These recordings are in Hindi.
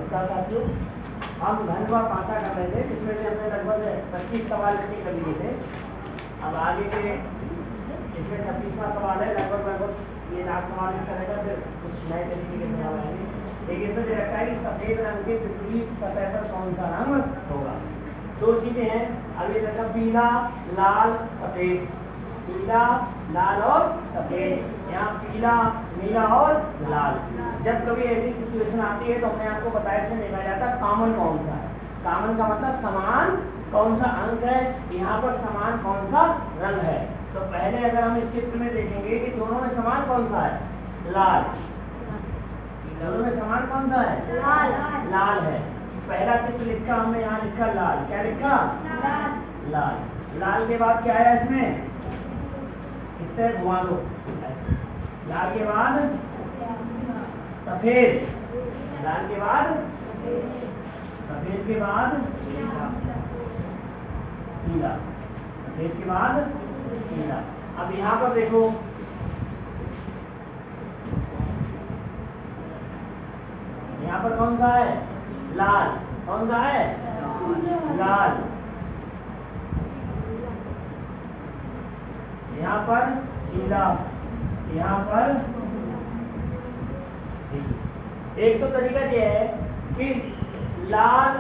नमस्कार साथियों, हम घन व पासा कर रहे थे जिसमें से हमने लगभग 25 सवाल इसके कर लिए थे। अब आगे के इसमें 26वां सवाल है। लगभग ये लास्ट सवाल इस तरह का, फिर कुछ नए तरीके के सवाल आएंगे। एक इसमें दे रखा है कि सफेद रंग के विपरीत सतह पर कौन सा रंग होगा। दो चीजें हैं। अब ये देखा पीला, लाल, सफेद, पीला, लाल और सफेद। यहाँ पीला, नीला और लाल। जब कभी ऐसी सिचुएशन आती है तो हमने आपको बताया इसमें देखा जाता है कॉमन कौन सा है। कॉमन का मतलब समान कौन सा अंक है, यहाँ पर समान कौन सा रंग है। तो पहले अगर हम इस चित्र में देखेंगे कि दोनों में समान कौन सा है, लाल। दोनों में समान कौन सा है, लाल। लाल है। पहला चित्र लिखा हमने, यहाँ लिखा लाल। क्या लिखा, लाल। लाल के बाद क्या है इसमें, इस तरह घुमा दो। लाल के बाद सफेद, लाल के बाद सफेद के बाद पीला, सफेद के बाद पीला। अब यहाँ पर देखो, यहाँ पर कौन सा है, लाल। कौन सा है, लाल। यहाँ पर पीला, यहाँ पर। एक तो तरीका यह है कि लाल,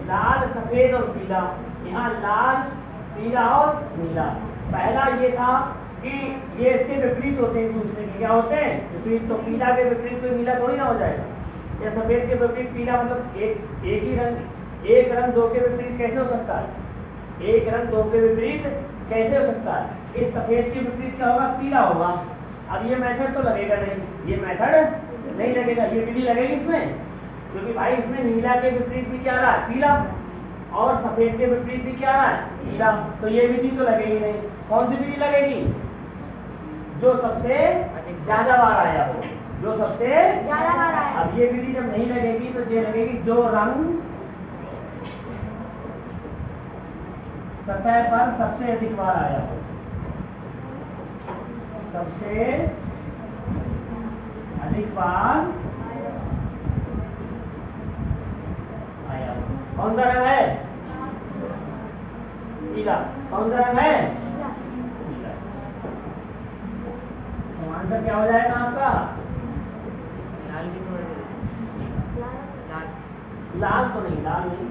लाल, सफेद और पीला। यहाँ लाल, पीला और नीला। पहला ये था कि ये इसके विपरीत होते हैं, दूसरे के क्या होते हैं, विपरीत। तो पीला के विपरीत तो नीला थोड़ी ना हो जाएगा, या सफेद के विपरीत पीला। मतलब एक ही रंग, एक रंग दो के विपरीत कैसे हो सकता है, एक रंग दो के विपरीत कैसे हो सकता है। इस सफेद के विपरीत क्या होगा, पीला होगा। अब ये मेथड तो लगेगा नहीं, ये मेथड नहीं लगेगा, ये विधि लगेगी इसमें, क्योंकि भाई इसमें नीला के विपरीत भी क्या रहा है, पीला, और सफेद के विपरीत भी क्या रहा है, पीला। तो ये विधि तो लगेगी नहीं। कौन सी विधि लगेगी, जो सबसे ज्यादा बार आया हो, जो सबसे ज्यादा बार आया। अब ये विधि जब नहीं लगेगी तो ये लगेगी जो रंग सतह पर सबसे अधिक बार आया हो, सबसे अधिक बार आया। कौन सा रंग है, पीला। कौन सा रंग है, पीला। तो आंसर क्या हो जाएगा आपका, लाल भी तो लाल, लाल तो नहीं, लाल नहीं।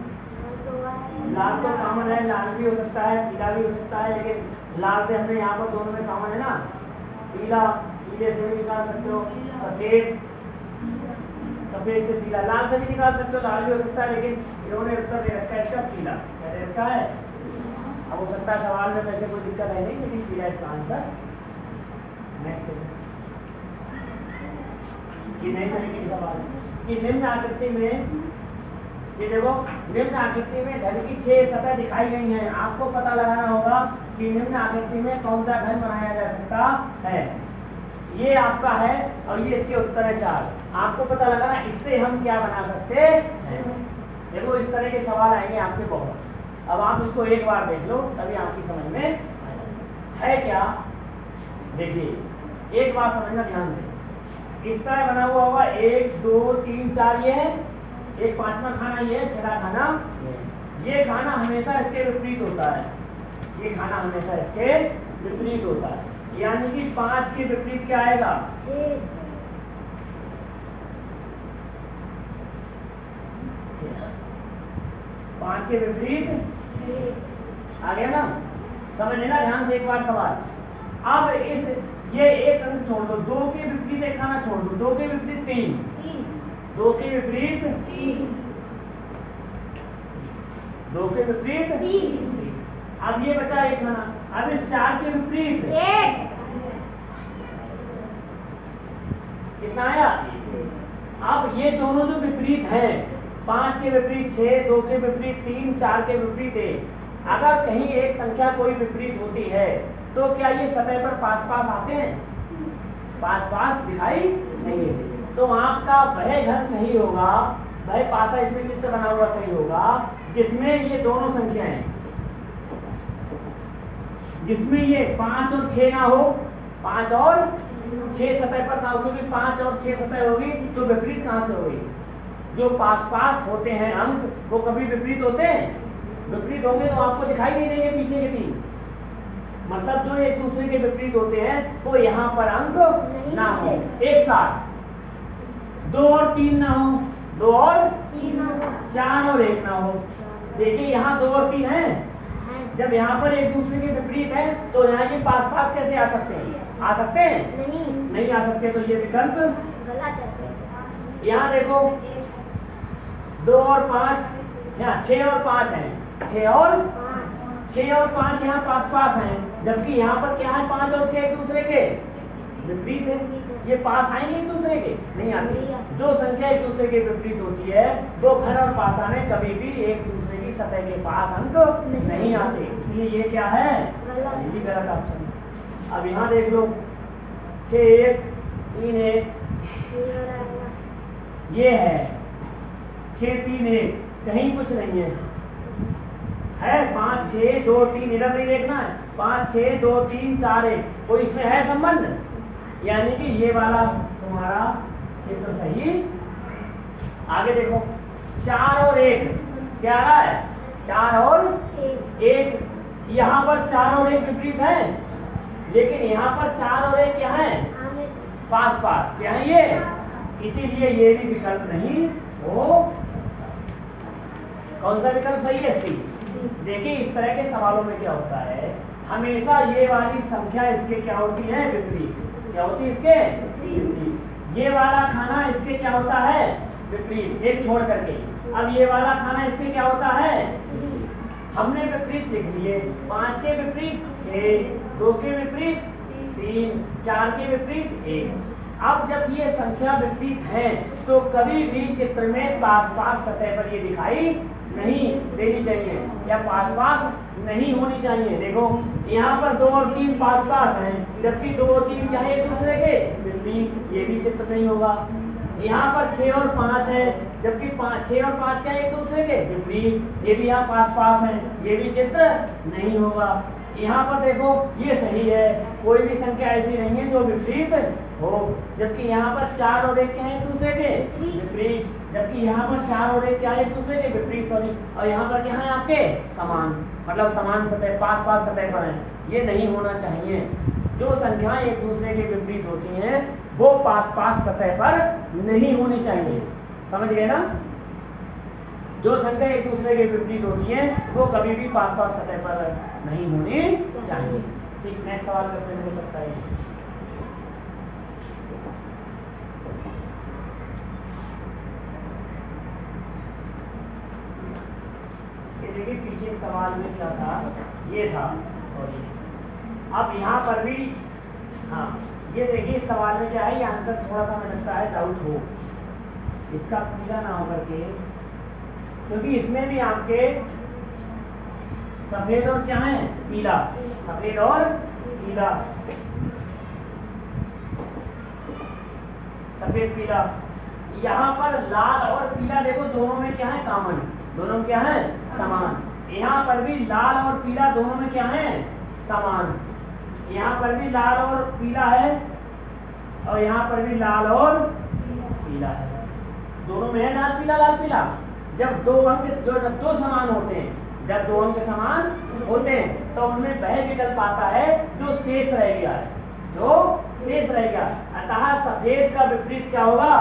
लाल तो कॉमन है, लाल भी हो सकता है, पीला भी हो सकता है, लेकिन लाल से हमने यहाँ पर दोनों में कॉमन है ना, पीला, पीले से भी निकाल सकते हो, सफेद, सफेद से पीला, लाल से भी निकाल सकते हो, लाल भी हो सकता है, लेकिन इन्होंने उत्तर दे रखा है इसका पीला। क्या दे रखा है, अब हो सकता है सवाल में वैसे कोई दिक्कत है नहीं, लेकिन पीला इसका आंसर। नेक्स्ट ये नई तरीके की सवाल है कि निम्न आकृति में, ये देखो निम्न आकृति में घन की 6 सतह दिखाई गई हैं। आपको पता लगाना होगा कि निम्न आकृति में कौन सा घन बनाया जा सकता है। ये आपका है और ये इसके उत्तर है 4। आपको पता लगाना इससे हम क्या बना सकते हैं। देखो इस तरह के सवाल आएंगे आपके बहुत। अब आप इसको एक बार देख लो तभी आपकी समझ में है क्या। देखिए एक बार समझना ध्यान से, इस तरह बना हुआ होगा 1 2 3 4, ये है एक पांचवा खाना, ये छठा खाना। ये खाना हमेशा इसके विपरीत होता है, ये खाना हमेशा इसके विपरीत होता है। यानी कि 5 के विपरीत क्या आएगा, 6। 5 के विपरीत 6 आ गया ना। समझ लेना ध्यान से एक बार सवाल। अब इस ये एक अंक छोड़ दो, 2 के विपरीत एक खाना छोड़ दो, 2 के विपरीत 3, 2 के विपरीत 3, 2 के विपरीत 3। अब ये बचा एक खाना। अब इस 4 के विपरीत 1, कितना आया। अब ये दोनों जो विपरीत हैं, 5 के विपरीत 6, 2 के विपरीत 3, 4 के विपरीत 1, अगर कहीं एक संख्या कोई विपरीत होती है तो क्या ये सतह पर पास पास आते हैं, पास पास दिखाई नहीं देते। तो आपका वह घन सही होगा, वह पासा इसमें चित्र बना हुआ सही होगा जिसमें ये दोनों संख्याएं, जिसमें ये 5 और 6 ना हो, 5 और 6 सतह पर ना हो, क्योंकि 5 और 6 सतह होगी तो विपरीत कहां से होगी, जो पास पास होते हैं अंक वो कभी विपरीत होते हैं? विपरीत होंगे तो आपको दिखाई नहीं देंगे पीछे के 3। मतलब जो एक दूसरे के विपरीत होते हैं वो यहाँ पर अंक ना हो एक साथ, 2 और 3 ना हो, 2 और 4 और 1 ना हो। देखिए यहाँ 2 और 3 है, जब यहाँ पर एक दूसरे के विपरीत है तो यहाँ ये पास पास कैसे आ सकते हैं? आ सकते हैं? नहीं आ सकते। तो ये विकल्प गलत है। यहाँ देखो 2 और 5, यहाँ 6 और 5 है, 6 और 5 यहाँ पास पास हैं, जबकि यहाँ पर क्या है 5 और 6 एक दूसरे के विपरीत है। ये पास आएंगे एक दूसरे के? नहीं आते। जो संख्या एक दूसरे के विपरीत होती है वो घन और पासा में कभी भी एक दूसरे की सतह के पास अंक नहीं आते, इसलिए ये क्या है? ये भी गलत ऑप्शन है। अब यहाँ देख लो 6 1 3 1 ये है, 6 3 1 कहीं कुछ नहीं है 5 6 2 3, इधर नहीं देखना है, 5 6 2 3 4 1, कोई इसमें है संबंध? यानी कि ये वाला तुम्हारा चित्र सही। आगे देखो 4 और 1 क्या आ रहा है? 4 और 1, यहाँ पर 4 और 1 विपरीत है, लेकिन यहाँ पर 4 और 1 क्या है? पास पास। क्या है ये? इसीलिए ये भी विकल्प नहीं हो। कौन सा विकल्प सही है? सी। देखिए इस तरह के सवालों में क्या होता है, हमेशा ये वाली संख्या इसके क्या होती है? विपरीत। क्या होती है इसके? विपरीत। ये वाला खाना इसके क्या होता है? विपरीत, एक छोड़ करके। अब ये वाला खाना इसके क्या होता है? हमने विपरीत लिख लिए, 5 के विपरीत 6, 2 के विपरीत 3, 4 के विपरीत 1। अब जब ये संख्या विपरीत है तो कभी भी चित्र में पास पास सतह पर ये दिखाई नहीं देनी चाहिए या पास पास नहीं होनी चाहिए। देखो यहाँ पर 2 और 3 पास पास हैं, जबकि 2 और 3 क्या है? एक दूसरे के विपरीत, ये भी चित्र नहीं होगा। यहाँ पर 6 और 5 है, जबकि 6 और 5 क्या है? एक दूसरे के विपरीत, ये भी यहाँ पास पास हैं, ये भी चित्र नहीं होगा। यहाँ पर देखो ये सही है, कोई भी संख्या ऐसी नहीं है जो विपरीत हो, जबकि यहाँ पर 4 और 1 क्या है? एक दूसरे के विपरीत, जबकि यहाँ पर 4 और 1 क्या है? एक दूसरे के विपरीत, सॉरी, और यहाँ पर क्या है आपके? समान, मतलब समान सतह, पास पास सतह पर है। ये नहीं होना चाहिए। जो संख्याएं एक दूसरे के विपरीत होती हैं वो पास पास सतह पर नहीं होनी चाहिए। समझ गए ना? जो संख्या एक दूसरे के विपरीत होती है वो कभी भी पास पास सतह पर नहीं होनी चाहिए। ठीक, नेक्स्ट सवाल करते हैं, हो सकता है ये देखिए पीछे सवाल में क्या था, ये था, और ये अब यहाँ पर भी, हाँ ये देखिए इस सवाल में क्या है, ये आंसर थोड़ा सा मुझे लगता है डाउट हो, इसका पीला ना होकर के, क्योंकि इसमें भी आपके सफेद और क्या है? पीला, सफेद और पीला, सफेद पीला। यहाँ पर लाल और पीला देखो दोनों में क्या है? कॉमन, दोनों में क्या है? समान। यहाँ पर भी लाल और पीला दोनों में क्या है? समान। यहाँ पर भी लाल और पीला है और यहाँ पर भी लाल और पीला है, दोनों में है लाल पीला। जब दो अंक जब दो समान होते हैं, जब दो अंक समान होते हैं तो उनमें वह विकल्प आता है जो शेष रह गया है, जो शेष रह गया। अतः सफेद का विपरीत क्या होगा?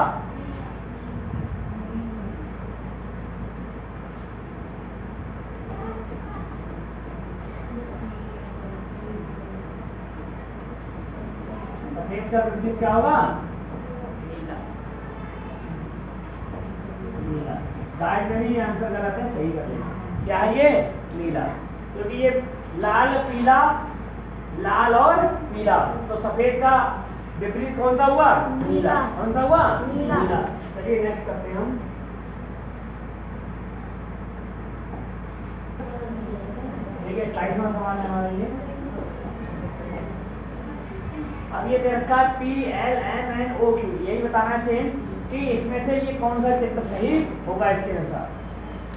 सफेद का विपरीत क्या होगा? नीला। गाइड में भी आंसर गलत है, सही कर लेना। क्या है ये? नीला, क्योंकि ये लाल पीला, लाल और पीला, तो सफेद का विपरीत कौन सा हुआ? नीला। कौन सा हुआ? नीला। चलिए नेक्स्ट करते हैं हम। ठीक है, 28वां सवाल है हमारा ये। अब ये दे रखा है PLMNOQ, यही बताना है सेम कि इसमें से ये कौन सा चित्र सही होगा, इसके अनुसार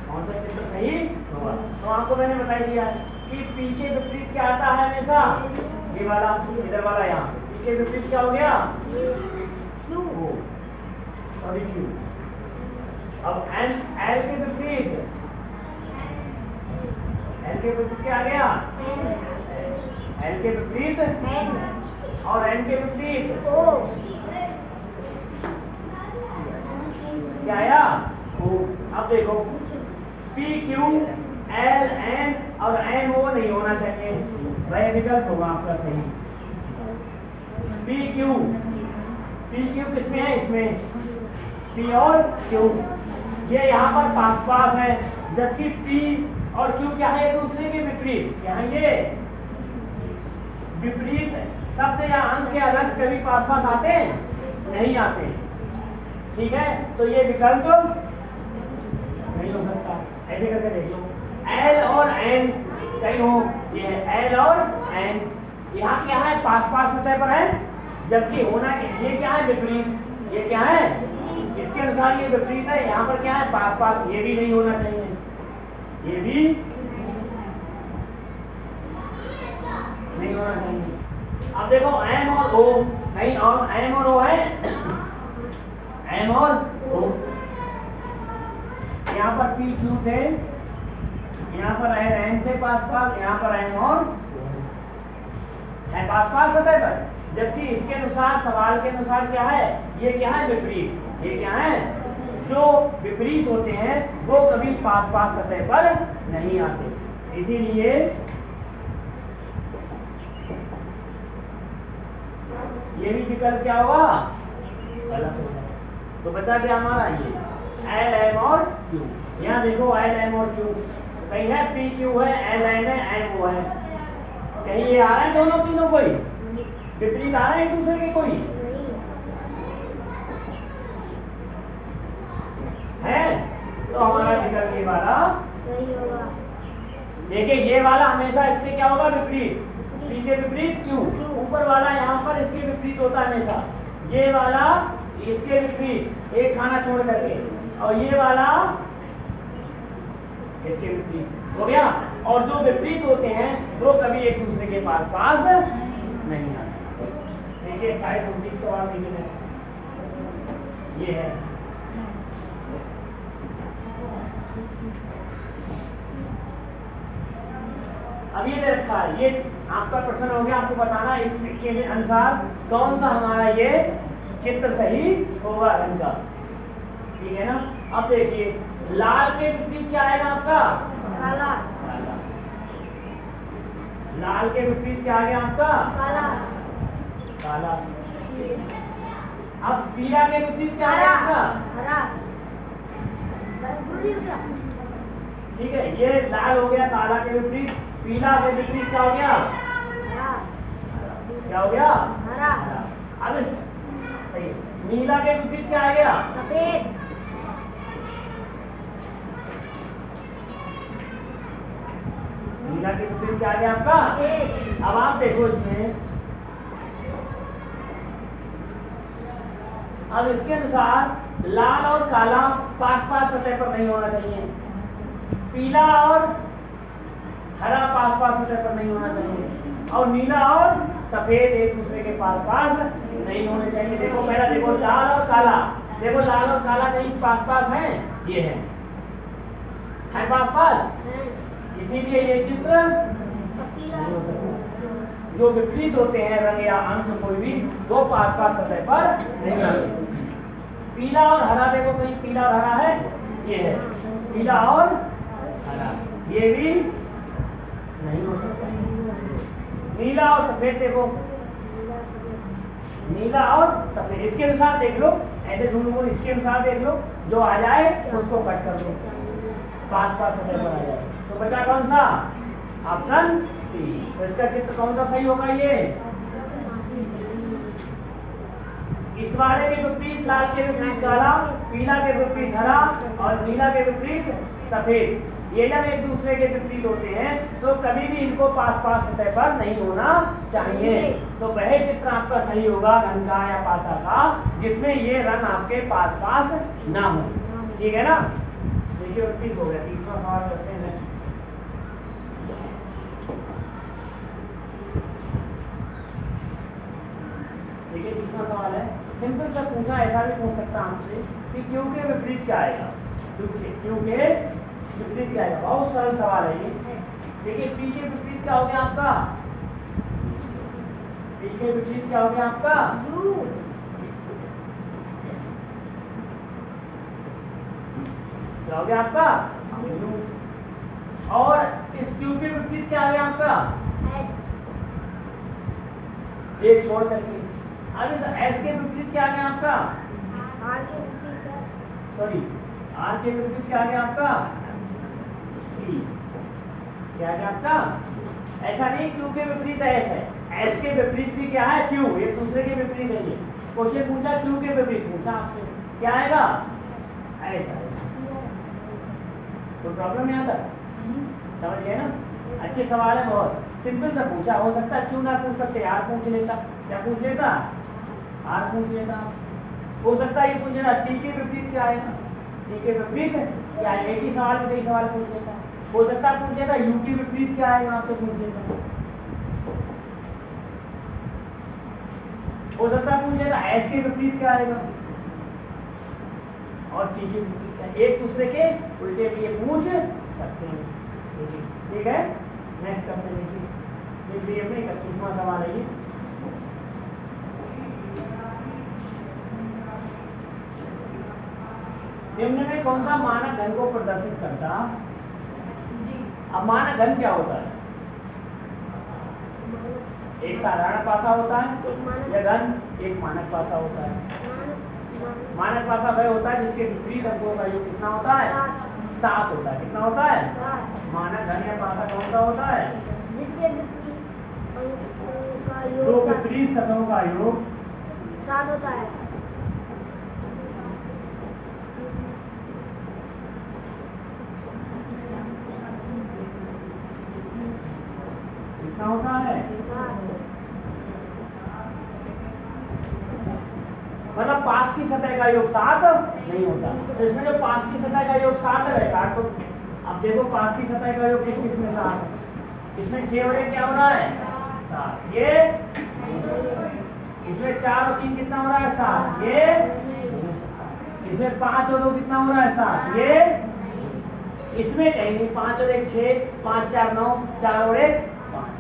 कौन सा चित्र सही होगा। तो आपको मैंने बता दिया कि P के विपरीत क्या आता है हमेशा? ये वाला, इधर वाला, यहाँ P के विपरीत क्या हो गया? Q, sorry Q। अब एल के विपरीत, एल के विपरीत क्या आ गया? एल के विपरीत और एन के विपरीत क्या आया? ओ। अब देखो पी क्यू एल एन और एन ओ नहीं होना चाहिए, वह विकल्प होगा आपका सही। पी क्यू किसमें है? इसमें पी और क्यू ये यहाँ पर पास पास है, जबकि पी और क्यू क्या है? एक दूसरे के विपरीत। यहाँ ये विपरीत शब्द या अंक या रंग कभी पास पास आते हैं? नहीं आते। ठीक है, तो ये विकल्प नहीं हो सकता। ऐसे करके देख लो, एल और एन कहीं हो, ये है एल और एन, यहाँ क्या है? पास पास सतह पर है, जबकि होना ये क्या है? विपरीत। ये क्या है? इसके अनुसार ये विपरीत है, यहाँ पर क्या है? पास पास। ये भी नहीं होना चाहिए, ये भी नहीं होना चाहिए। अब देखो एम और ओ नहीं, और एम और ओ है, एम और ओ। यहाँ पर पी क्यू थे, यहाँ पर एन थे पास पास, यहाँ पर एम और है पास पास सतह पर, जबकि इसके अनुसार सवाल के अनुसार क्या है? ये क्या है? विपरीत। ये क्या है? जो विपरीत होते हैं वो कभी पास पास सतह पर नहीं आते, इसीलिए ये भी विकल्प क्या होगा? गलत होगा। तो बचा क्या हमारा? ये एल एम और क्यू। यहाँ देखो एल एम और क्यू कहीं है, पी क्यू है, एल एन है, एम ओ है, कहीं ये आ रहे हैं दोनों तीनों कोई विपरीत आ रहे हैं एक दूसरे के? कोई है? तो हमारा विकल्प ये वाला सही होगा। देखिए ये वाला हमेशा इसके क्या होगा? विपरीत। पी के विपरीत क्यू, ऊपर वाला यहाँ पर इसके विपरीत होता है हमेशा। ये वाला इसके विपरीत, एक खाना छोड़ करके, और ये वाला इसके विपरीत हो गया। और जो विपरीत होते हैं वो कभी एक दूसरे के पास पास नहीं आते। देखिए 28-29 सवाल देखिए, ये है अब ये दे रखा है, ये आपका प्रश्न हो गया, आपको बताना इसके अनुसार कौन सा हमारा ये चित्र सही होगा रंग का। ठीक है ना? अब देखिए लाल के विपरीत क्या आएगा आपका? काला। काला। लाल के विपरीत क्या आ गया आपका? काला। काला। अब पीला के विपरीत क्या आ गया आपका? हरा। ठीक है, ये लाल हो गया काला के विपरीत, पीला के विपरीत क्या हो गया? हरा। क्या हो गया? हरा। अब इस सही, नीला के विपरीत क्या आ गया? सफेद। नीला के विपरीत क्या आ गया आपका? सफेद। अब आप देखो इसमें, अब इसके अनुसार लाल और काला पास पास सतह पर नहीं होना चाहिए, पीला और हरा पास पास सतह पर नहीं होना चाहिए, और नीला और सफेद एक दूसरे के पास पास नहीं होने चाहिए। देखो पहला देखो लाल और काला, देखो लाल और काला कहीं पास पास है? ये है पास पास, इसीलिए ये चित्र नहीं हो सकता। जो विपरीत होते हैं रंग या अंक कोई भी, वो पास पास सतह पर नहीं आते। पीला और हरा देखो कहीं पीला और हरा है? ये है पीला और हरा, ये भी नहीं हो सकता। नीला और सफेद देखो, नीला और सफेद, इसके अनुसार देख लो, ऐसे ढूंढो, इसके अनुसार देख लो, जो आ जाए उसको कट कर दो, पास पास सतह पर आ जाए। तो बचा कौन सा? Option C. तो इसका चित्र कौन सा सही होगा? ये इस वाले के विपरीत लाल के विपरीत काला, पीला के विपरीत हरा और नीला के विपरीत सफेद, ये जब एक दूसरे के विपरीत होते हैं तो कभी भी इनको पास पास सतह पर नहीं होना चाहिए। तो वह चित्र आपका सही होगा रंग का या पासा का जिसमें ये रंग आपके पास पास ना हो। ठीक है ना? देखिए 29 हो गया, तीसरा सवाल करते हैं। देखिए तीसरा सवाल है, सिंपल सा पूछा, ऐसा भी पूछ सकता हमसे कि क्यू के विपरीत क्या आएगा। क्यू के विपरीत क्या आएगा? बहुत सरल सवाल है ये। देखिए पी के विपरीत क्या हो गया आपका? पी के विपरीत क्या हो गया आपका? यू। क्या हो गया आपका? यू। और इस क्यू के विपरीत क्या आ गया आपका? एस। एक छोड़ करके। अब इस एस के विपरीत क्या आ गया आपका? आर के विपरीत सर। सॉरी, आर के विपरीत क्या आ गया आपका? पी। क्या आ गया आपका? ऐसा नहीं क्यू के विपरीत एस है, एस के विपरीत भी क्या है? क्यू। एक दूसरे के विपरीत है ये। क्वेश्चन पूछा क्यू के विपरीत, पूछा आपसे क्या आएगा? ऐसा। कोई प्रॉब्लम नहीं आता? समझ गए ना? अच्छे सवाल है, बहुत सिंपल सा पूछा। हो सकता है क्यों ना पूछ सकते, आर पूछ लेता। क्या पूछ लेता? आर पूछ लेता। हो सकता है ये पूछ लेता टी के विपरीत क्या आएगा? टी के विपरीत क्या आएगा? एक ही सवाल में कई सवाल पूछ लेता। हो सकता है पूछ लेता यू के विपरीत क्या आएगा, आपसे पूछ लेता। हो सकता है पूछ लेता एस के विपरीत क्या आएगा और टी के विपरीत क्या। एक दूसरे के उल्टे भी ये पूछ सकते हैं। ठीक है, नेक्स्ट करते हैं। देखिए अपने 31वां सवाल है ये। निम्न में कौन सा मानक घन को प्रदर्शित करता? अब मानक घन क्या होता है? एक साधारण पासा होता है या घन? एक मानक पासा होता है। मानक पासा वह होता है जिसके विपरीत अंकों का योग कितना होता है? 7 होता है। कितना होता है? 7। मानक घन या पासा कौन सा होता है? जिसके विपरीत अंकों का योग दो विपरीत सतहों का योग 7 होता है। कितना होता है? मतलब पास की सतह का योग 7 नहीं होता। तो इसमें जो पास की सतह का योग 7 है, काट दो। अब देखो पास की सतह का योग किस किस में 7 है? इसमें 6 और 1 क्या हो रहा है? 7। ये इसमें 4 और 3 कितना हो रहा है? 7। ये इसमें 5 और 2 कितना हो रहा है? 7। ये इसमें कहीं नहीं। 5 और 1 6, 5 4 9, 4 और 1 5,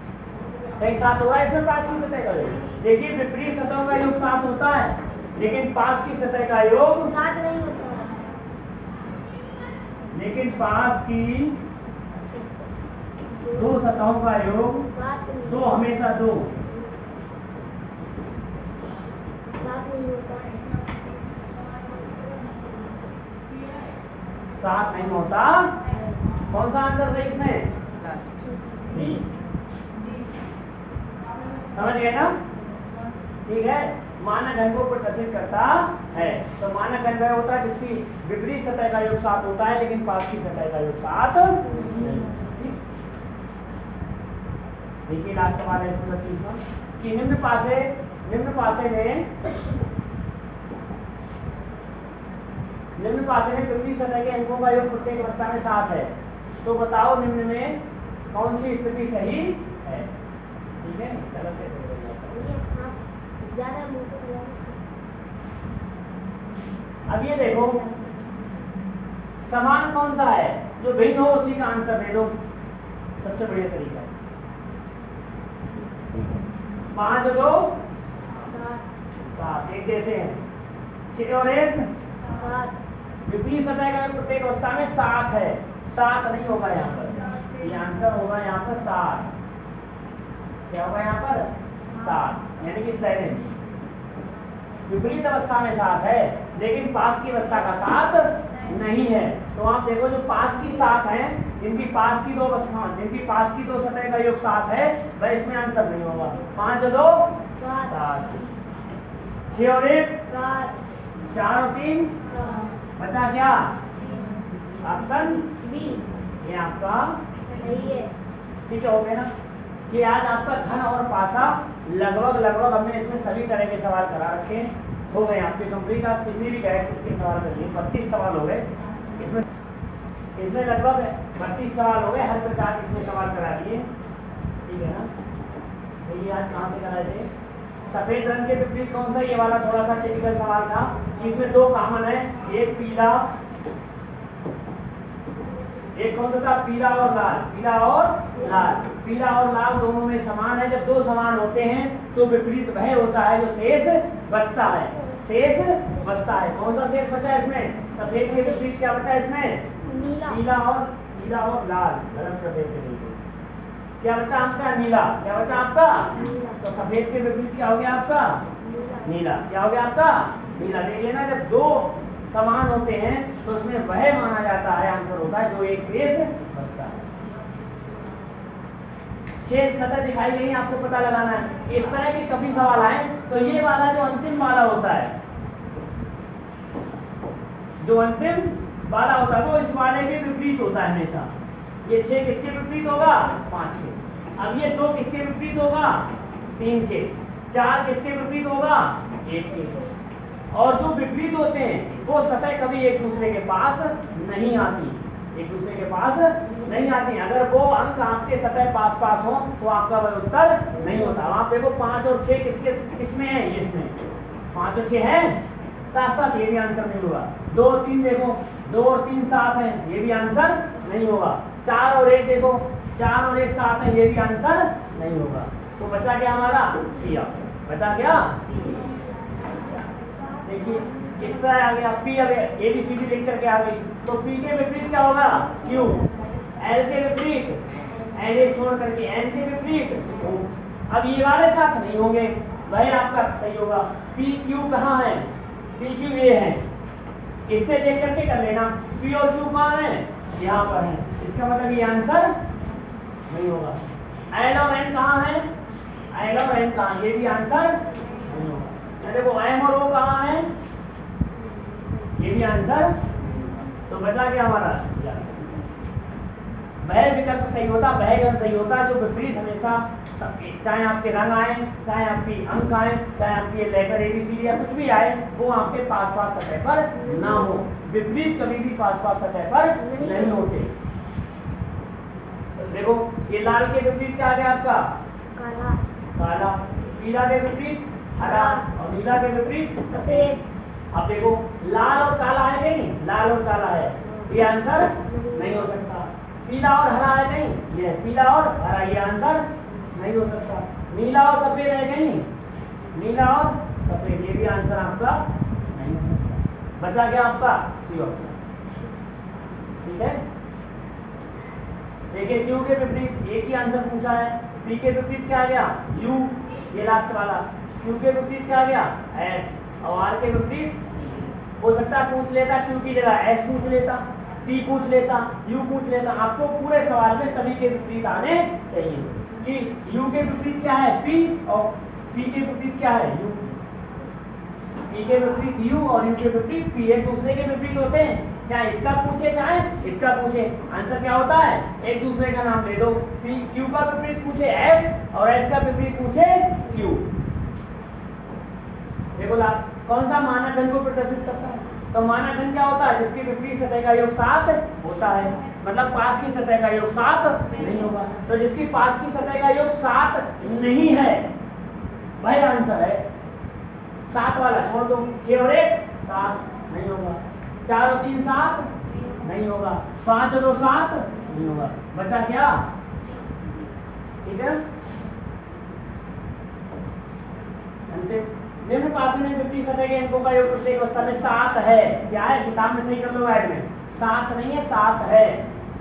कहीं 7 हो रहा है इसमें पास की सतह का योग? देखिए विपरीत सतहों का योग 7 होता है, लेकिन पास की सतह का योग 7 नहीं होता। लेकिन पास की दो सतहों का योग 2 हमेशा 2 7 नहीं होता। 7 नहीं होता। कौन सा आंसर है इसमें? लास्ट। बी। समझ गए ना? ठीक है, मानक घन को प्रदर्शित करता है। तो मानक घन वह होता है जिसकी विपरीत सतह का योग 7 होता है, लेकिन पास की सतह का योग 7 नहीं। देखिए लास्ट सवाल है इसमें 30वां कि निम्न पासे में विपरीत सतह के अंकों का योग प्रत्येक अवस्था में 7 है। तो बताओ निम्न में कौन सी स्थिति सही है? ठीक है, गलत कैसे हो जाता है? ज़्यादा मुंह को अब ये देखो समान कौन सा है, जो भिन्न हो उसी का आंसर दे दो, सबसे बढ़िया तरीका है। 5 और 2 7, एक जैसे हैं। 6 और 1 7। विपरीत सतह का प्रत्येक अवस्था में 7 है। 7 नहीं होगा यहाँ पर, ये आंसर होगा यहाँ पर 7। क्या होगा यहाँ पर? 7, यानी कि 7। विपरीत अवस्था में 7 है, लेकिन पास की अवस्था का 7 नहीं है। तो आप देखो जो पास की 7 है, जिनकी पास की दो अवस्था, जिनकी पास की दो सतह का योग 7 है, वह इसमें आंसर नहीं होगा। 5 और 2 7, 6 और 1 7, 4 और 3 बचा क्या? ऑप्शन बी ये आपका सही है। ठीक है, हो गया ना? ये आज आपका घन और पासा लगभग हमने इसमें सभी तरह के सवाल करा रखे हो गए आपके कंप्लीट। आप किसी भी डायरेक्ट के सवाल करिए। 32 सवाल हो गए इसमें लगभग 32 सवाल हो गए, हर प्रकार के इसमें सवाल करा दिए। ठीक है ना? तो ये आज कहाँ से कराए थे? सफेद रंग के विपरीत कौन सा? ये वाला थोड़ा सा टिपिकल सवाल था। इसमें 2 कॉमन है, एक पीला एक कौन सा था, पीला और लाल, पीला और लाल। पीला और लाल दोनों में समान है। जब दो समान होते हैं तो विपरीत वह होता है जो शेष बचता है, शेष बचता है। कौन सा शेष बचा है इसमें, सफेद के विपरीत क्या बचा है इसमें, नीला। पीला और लाल, गलत कर देते हैं। क्या बचा आपका, नीला। क्या बचा आपका, नीला। तो सफेद के विपरीत क्या हो गया आपका, नीला। नीला। क्या हो गया आपका, नीला। देख लेना, जब दो समान होते हैं तो उसमें वह माना जाता है, आंसर होता है जो एक शेष बचता है। छह सतह दिखाई गई, आपको पता लगाना है। इस तरह के कभी सवाल आए तो ये वाला जो अंतिम वाला होता है, जो अंतिम वाला होता है वो इस वाले के विपरीत होता है हमेशा। ये 6 किसके विपरीत होगा, 5 के। अब ये 2 किसके विपरीत होगा, 3 के। 4 किसके विपरीत होगा, 1 के। और जो विपरीत होते हैं वो सतह कभी एक दूसरे के पास नहीं आती, एक दूसरे के पास नहीं आती। अगर वो अंक आपके सतह पास पास हो तो आपका वह उत्तर नहीं होता। आप देखो 5 और 6 किसके किसमें है, ये इसमें 5 और 6 है साथ साथ, ये भी आंसर नहीं होगा। 2 और 3 देखो, 2 और 3 साथ है, ये भी आंसर नहीं होगा। 4 और 1 देखो, 4 और 1 साथ है, ये भी आंसर नहीं होगा। तो बचा क्या हमारा, सी ऑप्शन। बचा क्या, देखिए इस तरह आ गया। पी अब ABCD लिख करके आ गई, तो पी के विपरीत क्या होगा, क्यू। एल के विपरीत एल, एक छोड़ करके एन के विपरीत ओ। अब ये वाले साथ नहीं होंगे, वह आपका सही होगा। पी क्यू कहाँ है, पी क्यू ये है, इससे देख करके कर लेना। पी और क्यू कहाँ है, यहाँ पर है, इसका मतलब ये आंसर नहीं होगा। एल और एन कहाँ है, एल और एन कहाँ, ये भी आंसर नहीं होगा। देखो एम और ओ कहाँ है, ये भी आंसर। तो बचा क्या हमारा, वह विकल्प सही होता, वह गण सही होता जो विपरीत हमेशा, चाहे आपके रंग आए, चाहे आपकी अंक आए, चाहे आपकी लेटर ABCD या कुछ भी आए, वो आपके पास पास सतह पर ना हो। विपरीत कभी भी पास पास सतह पर नहीं होते। तो देखो ये लाल के विपरीत क्या आ गया आपका, काला। काला। पीला के विपरीत हरा, और नीला के विपरीत सफेद। अब देखो लाल और काला है नहीं, लाल और काला है, ये आंसर नहीं हो सकता। पीला और हरा है नहीं, ये पीला और हरा, ये आंसर नहीं हो सकता। नीला और सफेद है नहीं, नीला और सफेद, ये भी आंसर आपका नहीं हो सकता। बचा क्या आपका, सी ऑप्शन। ठीक है, देखिए क्यू के विपरीत एक ही आंसर पूछा है। पी के विपरीत क्या आ गया, यू, ये लास्ट वाला। क्यू के विपरीत क्या आ गया, एस। और आर के विपरीत हो सकता है पूछ लेता, क्यू की जगह एस पूछ लेता, टी पूछ लेता, यू पूछ लेता। आपको पूरे सवाल में सभी के विपरीत आने चाहिए कि यू के विपरीत क्या है, पी, और पी के विपरीत क्या है, यू। पी के विपरीत यू और यू के विपरीत पी, एक दूसरे के विपरीत होते हैं। चाहे इसका पूछे चाहे इसका पूछे, आंसर क्या होता है, एक दूसरे का नाम ले दो। पी क्यू का विपरीत पूछे एस और एस का विपरीत पूछे क्यू। देखो लास्ट कौन सा मानक को प्रदर्शित करता है, तो मानक क्या होता है, जिसके विपरीत सतह का योग 7 होता है, मतलब पास की सतह का योग 7 नहीं होगा। तो जिसकी पास की सतह का योग 7 नहीं है वह आंसर है। 7 वाला छोड़ दो, 6 और 1 7 नहीं होगा, 4 और 3 7 नहीं होगा, 5 और 2 7 नहीं होगा। बचा क्या, ठीक है। अंतिम निम्न पास में विपरीत सतह के अंकों का योग प्रत्येक अवस्था में 7 है। क्या है, किताब में सही कर लो, ऐड में 7 नहीं है 7 है।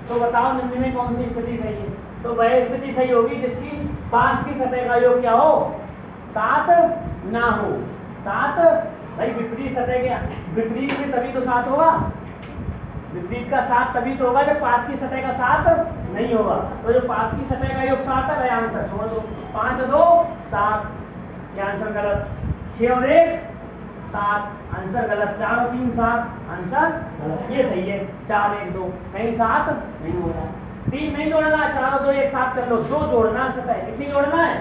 तो बताओ निम्न में कौन सी स्थिति सही है, तो वह स्थिति सही होगी जिसकी पास की सतह का योग क्या हो, 7 ना हो। 7 भाई विपरीत सतह के विपरीत में तभी तो 7 होगा, विपरीत का 7 तभी तो होगा जब पास की सतह का 7 नहीं होगा। तो जो पास की सतह का योग 7 है वह आंसर छोड़ दो। 5 और 2 7, ये आंसर गलत। 6 और 1 7, आंसर गलत। 4 और 3 7, आंसर गलत। ये सही है, 4 1 2, कहीं 7 नहीं हो रहा। 3 नहीं जोड़ना, 4 और 2 एक साथ कर लो। 2 जोड़ना सतह, कितनी जोड़ना है,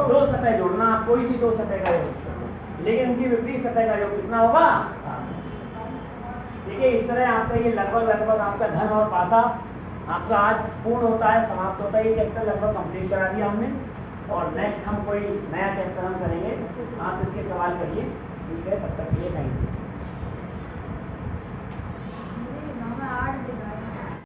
2 सतह जोड़ना। आप कोई सी 2 सतह का योग, लेकिन उनकी विपरीत सतह का योग कितना होगा, 7। देखिए इस तरह आपका ये लगभग आपका धन और पासा आपका आज पूर्ण होता है, समाप्त होता है। ये चैप्टर लगभग कंप्लीट करा दिया हमने, और नेक्स्ट हम कोई नया चैप्टर हम करेंगे। आप इसके सवाल करिए, ठीक है। तब तक के लिए थैंक यू।